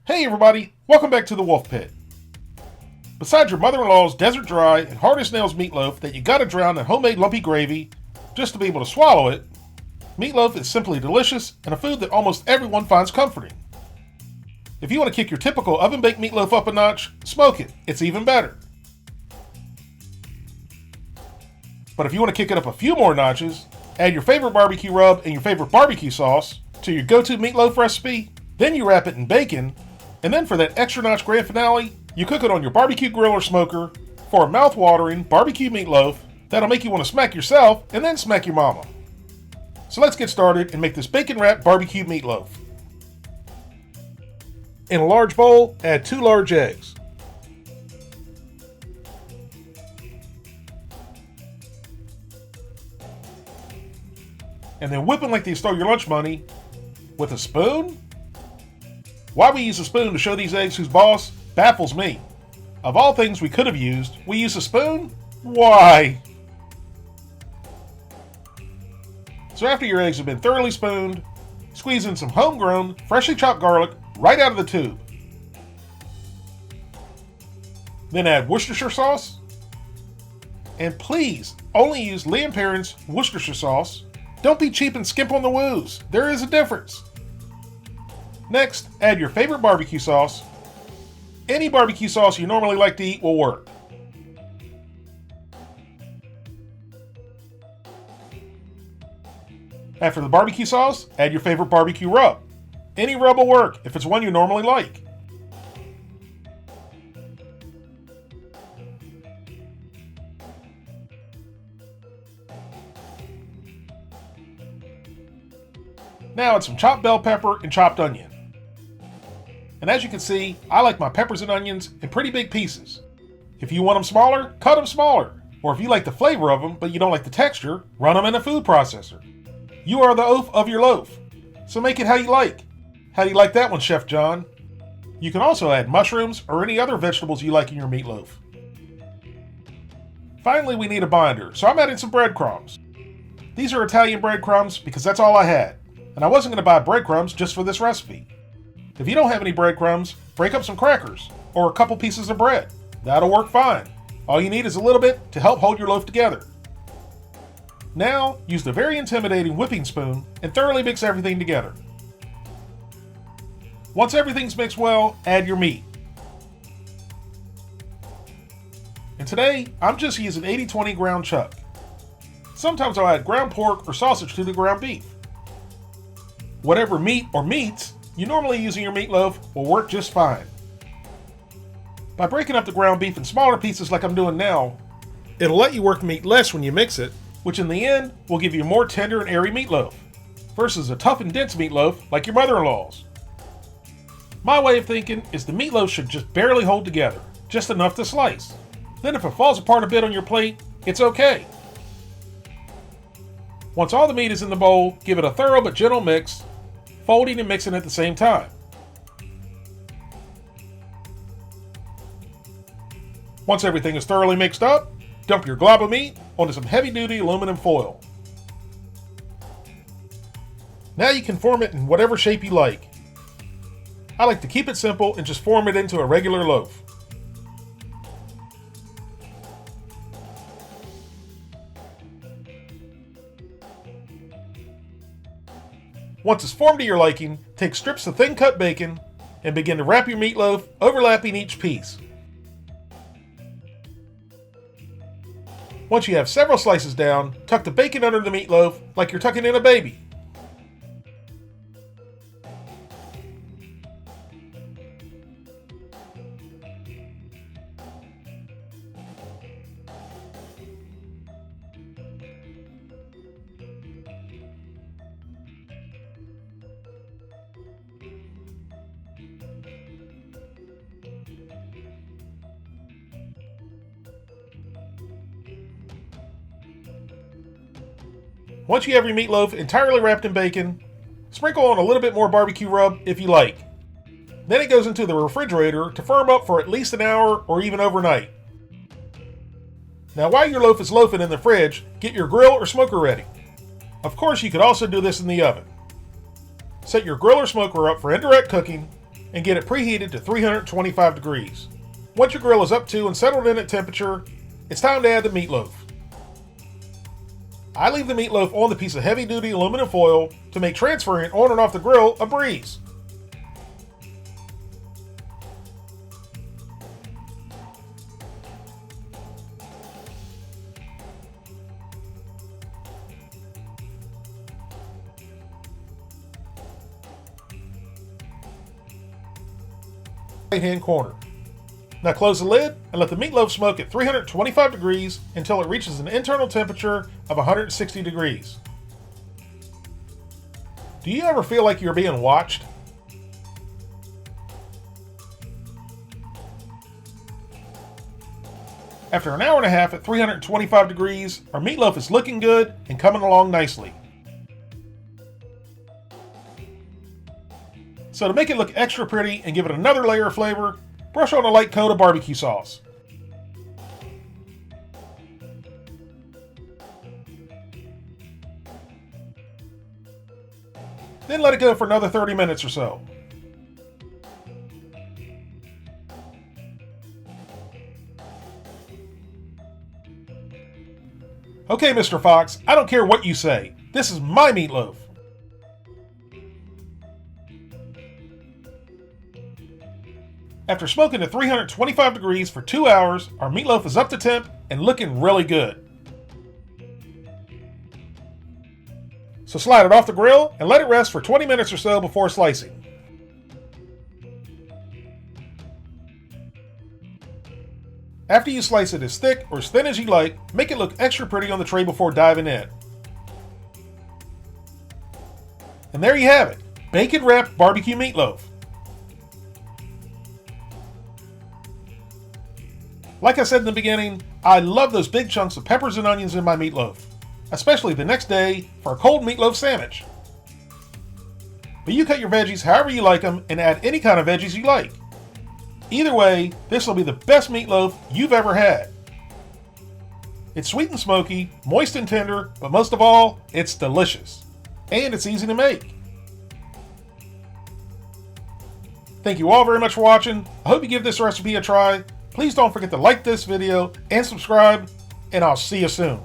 Hey everybody, welcome back to the Wolfe Pit. Besides your mother-in-law's desert dry and hard as nails meatloaf that you gotta drown in homemade lumpy gravy just to be able to swallow it, meatloaf is simply delicious and a food that almost everyone finds comforting. If you want to kick your typical oven-baked meatloaf up a notch, smoke it, it's even better. But if you want to kick it up a few more notches, add your favorite barbecue rub and your favorite barbecue sauce to your go-to meatloaf recipe, then you wrap it in bacon, and then for that extra notch grand finale, you cook it on your barbecue grill or smoker for a mouth-watering barbecue meatloaf that'll make you want to smack yourself and then smack your mama. So let's get started and make this bacon-wrapped barbecue meatloaf. In a large bowl, add 2 large eggs. And then whip them like they stole your lunch money with a spoon? Why we use a spoon to show these eggs who's boss baffles me. Of all things we could have used, we use a spoon? Why? So after your eggs have been thoroughly spooned, squeeze in some homegrown, freshly chopped garlic right out of the tube. Then add Worcestershire sauce. And please, only use Lea & Perrins Worcestershire sauce. Don't be cheap and skimp on the woos. There is a difference. Next, add your favorite barbecue sauce. Any barbecue sauce you normally like to eat will work. After the barbecue sauce, add your favorite barbecue rub. Any rub will work if it's one you normally like. Now add some chopped bell pepper and chopped onion. And as you can see, I like my peppers and onions in pretty big pieces. If you want them smaller, cut them smaller. Or if you like the flavor of them but you don't like the texture, run them in a food processor. You are the oaf of your loaf, so make it how you like. How do you like that one, Chef John? You can also add mushrooms or any other vegetables you like in your meatloaf. Finally, we need a binder, so I'm adding some breadcrumbs. These are Italian breadcrumbs because that's all I had, and I wasn't going to buy breadcrumbs just for this recipe. If you don't have any breadcrumbs, break up some crackers or a couple pieces of bread. That'll work fine. All you need is a little bit to help hold your loaf together. Now, use the very intimidating whipping spoon and thoroughly mix everything together. Once everything's mixed well, add your meat. And today, I'm just using 80-20 ground chuck. Sometimes I'll add ground pork or sausage to the ground beef. Whatever meat or meats you normally use in your meatloaf will work just fine. By breaking up the ground beef in smaller pieces like I'm doing now, it'll let you work meat less when you mix it, which in the end will give you a more tender and airy meatloaf, versus a tough and dense meatloaf like your mother-in-law's. My way of thinking is the meatloaf should just barely hold together, just enough to slice. Then if it falls apart a bit on your plate, it's okay. Once all the meat is in the bowl, give it a thorough but gentle mix, folding and mixing at the same time. Once everything is thoroughly mixed up, dump your glob of meat onto some heavy-duty aluminum foil. Now you can form it in whatever shape you like. I like to keep it simple and just form it into a regular loaf. Once it's formed to your liking, take strips of thin-cut bacon and begin to wrap your meatloaf, overlapping each piece. Once you have several slices down, tuck the bacon under the meatloaf like you're tucking in a baby. Once you have your meatloaf entirely wrapped in bacon, sprinkle on a little bit more barbecue rub if you like. Then it goes into the refrigerator to firm up for at least an hour or even overnight. Now while your loaf is loafing in the fridge, get your grill or smoker ready. Of course, you could also do this in the oven. Set your grill or smoker up for indirect cooking and get it preheated to 325 degrees. Once your grill is up to and settled in at temperature, it's time to add the meatloaf. I leave the meatloaf on the piece of heavy-duty aluminum foil to make transferring it on and off the grill a breeze. Right-hand corner. Now close the lid and let the meatloaf smoke at 325 degrees until it reaches an internal temperature of 160 degrees. Do you ever feel like you're being watched? After an hour and a half at 325 degrees, our meatloaf is looking good and coming along nicely. So to make it look extra pretty and give it another layer of flavor, brush on a light coat of barbecue sauce. Then let it go for another 30 minutes or so. Okay, Mr. Fox, I don't care what you say. This is my meatloaf. After smoking at 325 degrees for 2 hours, our meatloaf is up to temp and looking really good. So slide it off the grill and let it rest for 20 minutes or so before slicing. After you slice it as thick or as thin as you like, make it look extra pretty on the tray before diving in. And there you have it, bacon wrapped barbecue meatloaf. Like I said in the beginning, I love those big chunks of peppers and onions in my meatloaf, especially the next day for a cold meatloaf sandwich. But you cut your veggies however you like them and add any kind of veggies you like. Either way, this will be the best meatloaf you've ever had. It's sweet and smoky, moist and tender, but most of all, it's delicious. And it's easy to make. Thank you all very much for watching. I hope you give this recipe a try. Please don't forget to like this video and subscribe, and I'll see you soon.